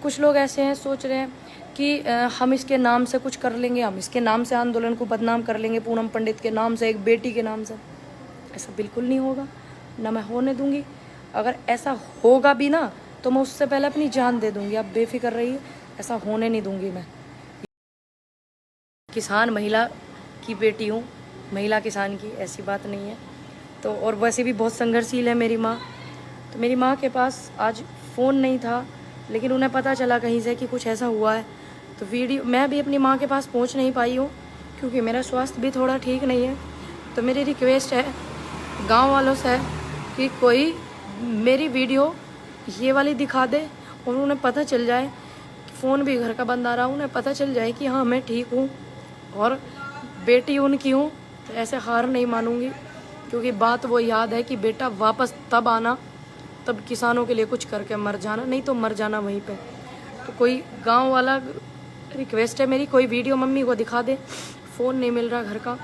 कुछ लोग ऐसे हैं सोच रहे हैं कि हम इसके नाम से कुछ कर लेंगे, हम इसके नाम से आंदोलन को बदनाम कर लेंगे, पूनम पंडित के नाम से, एक बेटी के नाम से। ऐसा बिल्कुल नहीं होगा, ना मैं होने दूंगी। अगर ऐसा होगा भी ना तो मैं उससे पहले अपनी जान दे दूंगी। आप बेफिक्र रहिए, ऐसा होने नहीं दूंगी मैं। किसान महिला की बेटी हूँ, महिला किसान की, ऐसी बात नहीं है। तो और वैसे भी बहुत संघर्षशील है मेरी माँ। तो मेरी माँ के पास आज फ़ोन नहीं था, लेकिन उन्हें पता चला कहीं से कि कुछ ऐसा हुआ है। तो वीडियो मैं भी अपनी माँ के पास पहुँच नहीं पाई हूँ, क्योंकि मेरा स्वास्थ्य भी थोड़ा ठीक नहीं है। तो मेरी रिक्वेस्ट है गांव वालों से कि कोई मेरी वीडियो ये वाली दिखा दे और उन्हें पता चल जाए, फ़ोन भी घर का बंद आ रहा, उन्हें पता चल जाए कि हाँ मैं ठीक हूँ और बेटी उनकी हूँ। तो ऐसे हार नहीं मानूंगी, क्योंकि बात वो याद है कि बेटा वापस तब आना, तब किसानों के लिए कुछ करके मर जाना, नहीं तो मर जाना वहीं पे। तो कोई गांव वाला, रिक्वेस्ट है मेरी, कोई वीडियो मम्मी को दिखा दे, फ़ोन नहीं मिल रहा घर का,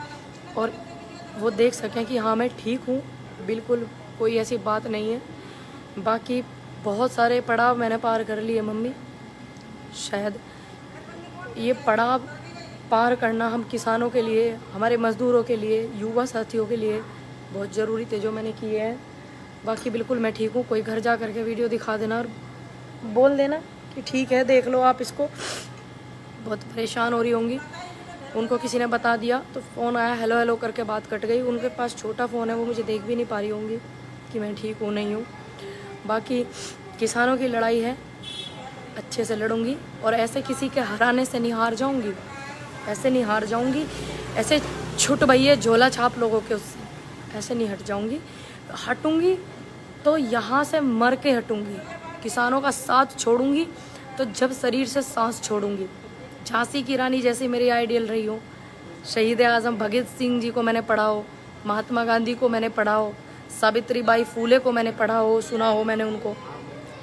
और वो देख सकें कि हाँ मैं ठीक हूँ, बिल्कुल कोई ऐसी बात नहीं है। बाकी बहुत सारे पड़ाव मैंने पार कर लिए मम्मी। शायद ये पड़ाव पार करना हम किसानों के लिए, हमारे मज़दूरों के लिए, युवा साथियों के लिए बहुत ज़रूरी थे जो मैंने किए हैं। बाकी बिल्कुल मैं ठीक हूँ। कोई घर जा कर के वीडियो दिखा देना और बोल देना कि ठीक है देख लो आप इसको। बहुत परेशान हो रही होंगी, उनको किसी ने बता दिया तो फ़ोन आया, हेलो हेलो करके बात कट गई। उनके पास छोटा फ़ोन है, वो मुझे देख भी नहीं पा रही होंगी कि मैं ठीक हूँ नहीं हूँ। बाकी किसानों की लड़ाई है, अच्छे से लड़ूंगी और ऐसे किसी के हराने से नहीं हार जाऊंगी, ऐसे नहीं हार जाऊंगी, ऐसे छुट भैया झोला छाप लोगों के उससे ऐसे नहीं हट जाऊंगी। हटूंगी तो यहाँ से मर के हटूंगी, किसानों का साथ छोड़ूंगी तो जब शरीर से सांस छोड़ूंगी। झांसी की रानी जैसी मेरी आइडियल रही हो, शहीद आज़म भगत सिंह जी को मैंने पढ़ा हो, महात्मा गांधी को मैंने पढ़ा हो, सावित्री बाई फूले को मैंने पढ़ा हो, सुना हो मैंने उनको,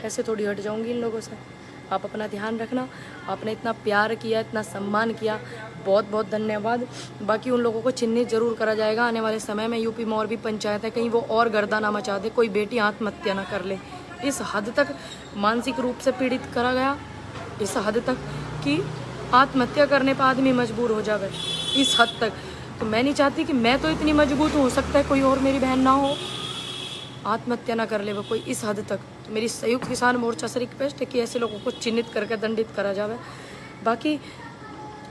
ऐसे थोड़ी हट जाऊंगी इन लोगों से। आप अपना ध्यान रखना। आपने इतना प्यार किया, इतना सम्मान किया, बहुत बहुत धन्यवाद। बाकी उन लोगों को चिन्हित जरूर करा जाएगा आने वाले समय में। यूपी में और भी पंचायत है, कहीं वो और गर्दा ना मचा दे, कोई बेटी आत्महत्या ना कर ले। इस हद तक मानसिक रूप से पीड़ित करा गया, इस हद तक कि आत्महत्या करने पर आदमी मजबूर हो जावे, इस हद तक। तो मैं नहीं चाहती कि मैं तो इतनी मजबूत हो सकता है कोई और मेरी बहन ना हो, आत्महत्या ना कर ले वो कोई, इस हद तक। तो मेरी संयुक्त किसान मोर्चा से रिक्वेस्ट है कि ऐसे लोगों को चिन्हित करके दंडित करा जावे। बाकी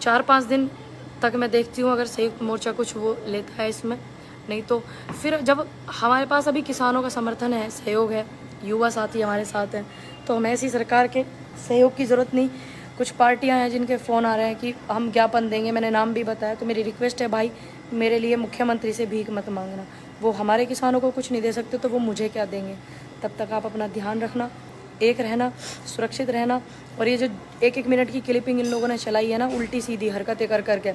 4-5 दिन तक मैं देखती हूँ अगर संयुक्त मोर्चा कुछ वो लेता है इसमें, नहीं तो फिर जब हमारे पास अभी किसानों का समर्थन है, सहयोग है, युवा साथी हमारे साथ हैं, तो हमें ऐसी सरकार के सहयोग की ज़रूरत नहीं। कुछ पार्टियां हैं जिनके फ़ोन आ रहे हैं कि हम ज्ञापन देंगे, मैंने नाम भी बताया। तो मेरी रिक्वेस्ट है भाई, मेरे लिए मुख्यमंत्री से भीख मत मांगना, वो हमारे किसानों को कुछ नहीं दे सकते तो वो मुझे क्या देंगे। तब तक आप अपना ध्यान रखना, एक रहना, सुरक्षित रहना। और ये जो 1-1 मिनट की क्लिपिंग इन लोगों ने चलाई है ना उल्टी सीधी हरकतें कर करके,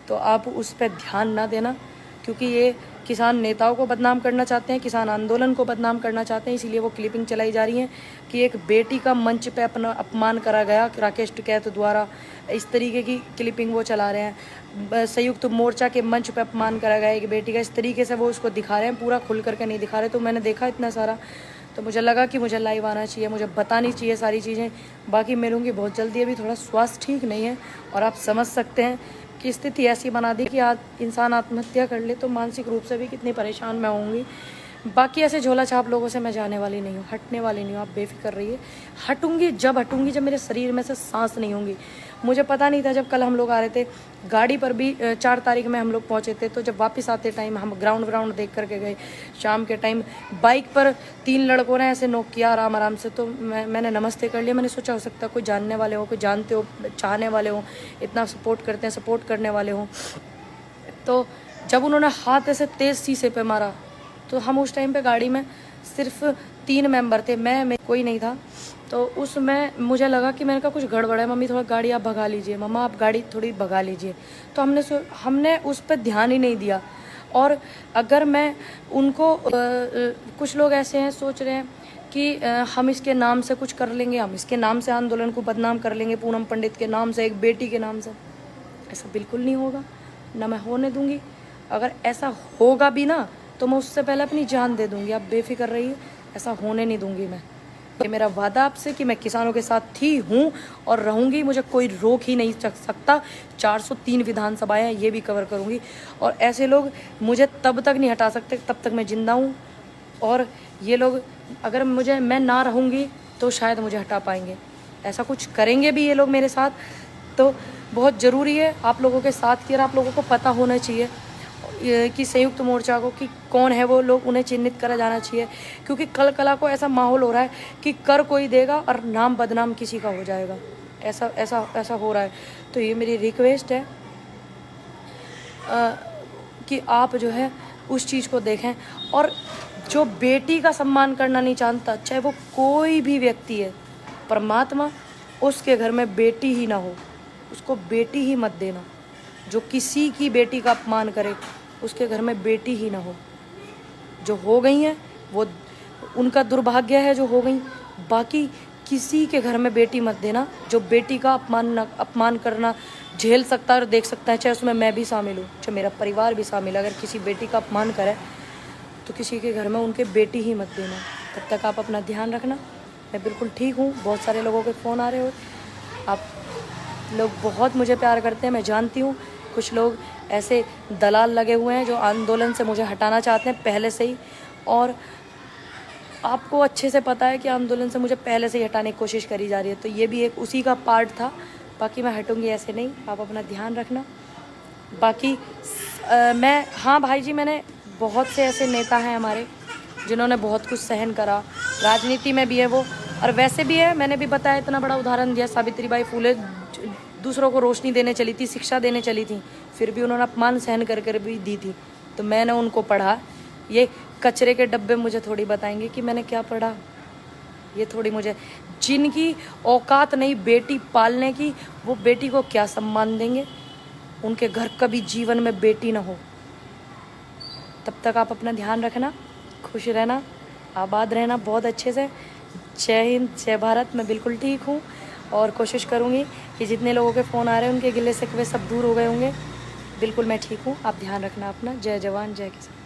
तो आप उस पर ध्यान ना देना, क्योंकि ये किसान नेताओं को बदनाम करना चाहते हैं, किसान आंदोलन को बदनाम करना चाहते हैं। इसीलिए वो क्लिपिंग चलाई जा रही है कि एक बेटी का मंच पे अपना अपमान करा गया राकेश टिकैत द्वारा, इस तरीके की क्लिपिंग वो चला रहे हैं। संयुक्त मोर्चा के मंच पे अपमान करा गया एक बेटी का, इस तरीके से वो उसको दिखा रहे हैं, पूरा खुल करके नहीं दिखा रहे। तो मैंने देखा इतना सारा, तो मुझे लगा कि मुझे लाइव आना चाहिए, मुझे बतानी चाहिए सारी चीज़ें। बाकी मिलूंगी बहुत जल्दी, अभी थोड़ा स्वास्थ्य ठीक नहीं है और आप समझ सकते हैं कि स्थिति ऐसी बना दी कि आज इंसान आत्महत्या कर ले तो मानसिक रूप से भी कितनी परेशान मैं होंगी। बाकी ऐसे झोला छाप लोगों से मैं जाने वाली नहीं हूँ, हटने वाली नहीं हूँ, आप बेफिक्र रहिए। हटूंगी जब मेरे शरीर में से सांस नहीं होंगी। मुझे पता नहीं था, जब कल हम लोग आ रहे थे गाड़ी पर भी 4 तारीख में हम लोग पहुँचे थे, तो जब वापस आते टाइम हम ग्राउंड देख करके गए, शाम के टाइम बाइक पर 3 लड़कों ने ऐसे नोक किया आराम से। तो मैंने नमस्ते कर लिया। मैंने सोचा हो सकता है कोई जानने वाले हो, कोई जानते हो, चाहने वाले हो, इतना सपोर्ट करते हैं, सपोर्ट करने वाले हो। तो जब उन्होंने हाथ ऐसे तेज़ शीशे पे मारा, तो हम उस टाइम पे गाड़ी में सिर्फ 3 मेंबर थे, मैं कोई नहीं था। तो उसमें मुझे लगा कि मैंने कहा कुछ गड़बड़ है, मम्मी थोड़ा गाड़ी आप भगा लीजिए, मम्मा आप गाड़ी थोड़ी भगा लीजिए। तो हमने उस पर ध्यान ही नहीं दिया। और अगर मैं उनको कुछ लोग ऐसे हैं सोच रहे हैं कि हम इसके नाम से कुछ कर लेंगे, हम इसके नाम से आंदोलन को बदनाम कर लेंगे, पूनम पंडित के नाम से, एक बेटी के नाम से। ऐसा बिल्कुल नहीं होगा, ना मैं होने दूंगी। अगर ऐसा होगा भी ना तो मैं उससे पहले अपनी जान दे दूंगी। आप बेफिक्र रहिए, ऐसा होने नहीं दूंगी मैं। ये मेरा वादा आपसे कि मैं किसानों के साथ थी, हूँ और रहूँगी, मुझे कोई रोक ही नहीं सकता। 403 विधानसभाएं ये भी कवर करूँगी और ऐसे लोग मुझे तब तक नहीं हटा सकते तब तक मैं जिंदा हूँ। और ये लोग अगर मैं ना रहूँगी तो शायद मुझे हटा पाएंगे, ऐसा कुछ करेंगे भी ये लोग मेरे साथ। तो बहुत ज़रूरी है आप लोगों के साथ की, और आप लोगों को पता होना चाहिए कि संयुक्त मोर्चा को कि कौन है वो लोग, उन्हें चिन्हित करा जाना चाहिए। क्योंकि कल कला को ऐसा माहौल हो रहा है कि कर कोई देगा और नाम बदनाम किसी का हो जाएगा, ऐसा ऐसा ऐसा हो रहा है। तो ये मेरी रिक्वेस्ट है कि आप जो है उस चीज़ को देखें। और जो बेटी का सम्मान करना नहीं जानता, चाहे वो कोई भी व्यक्ति है, परमात्मा उसके घर में बेटी ही ना हो, उसको बेटी ही मत देना। जो किसी की बेटी का अपमान करे उसके घर में बेटी ही ना हो। जो हो गई हैं वो उनका दुर्भाग्य है जो हो गई, बाकी किसी के घर में बेटी मत देना। जो बेटी का अपमान करना झेल सकता है और देख सकता है, चाहे उसमें मैं भी शामिल हूँ, चाहे मेरा परिवार भी शामिल है, अगर किसी बेटी का अपमान करे तो किसी के घर में उनके बेटी ही मत देना। तब तक आप अपना ध्यान रखना। मैं बिल्कुल ठीक हूँ। बहुत सारे लोगों के फ़ोन आ रहे हो, आप लोग बहुत मुझे प्यार करते हैं, मैं जानती हूँ। कुछ लोग ऐसे दलाल लगे हुए हैं जो आंदोलन से मुझे हटाना चाहते हैं पहले से ही, और आपको अच्छे से पता है कि आंदोलन से मुझे पहले से ही हटाने की कोशिश करी जा रही है। तो ये भी एक उसी का पार्ट था। बाकी मैं हटूँगी ऐसे नहीं, आप अपना ध्यान रखना। बाकी हाँ भाई जी, मैंने बहुत से ऐसे नेता हैं हमारे जिन्होंने बहुत कुछ सहन करा, राजनीति में भी है वो और वैसे भी है। मैंने भी बताया, इतना बड़ा उदाहरण दिया, सावित्रीबाई फुले दूसरों को रोशनी देने चली थी, शिक्षा देने चली थी, फिर भी उन्होंने अपमान सहन कर कर भी दी थी। तो मैंने उनको पढ़ा। ये कचरे के डब्बे मुझे थोड़ी बताएंगे कि मैंने क्या पढ़ा। ये थोड़ी मुझे, जिनकी औकात नहीं बेटी पालने की, वो बेटी को क्या सम्मान देंगे। उनके घर कभी जीवन में बेटी ना हो। तब तक आप अपना ध्यान रखना, खुश रहना, आबाद रहना बहुत अच्छे से। जय हिंद, जय भारत। मैं बिल्कुल ठीक हूँ और कोशिश करूँगी कि जितने लोगों के फ़ोन आ रहे हैं उनके गिले शिकवे सब दूर हो गए होंगे। बिल्कुल मैं ठीक हूँ, आप ध्यान रखना अपना। जय जवान जय किसान।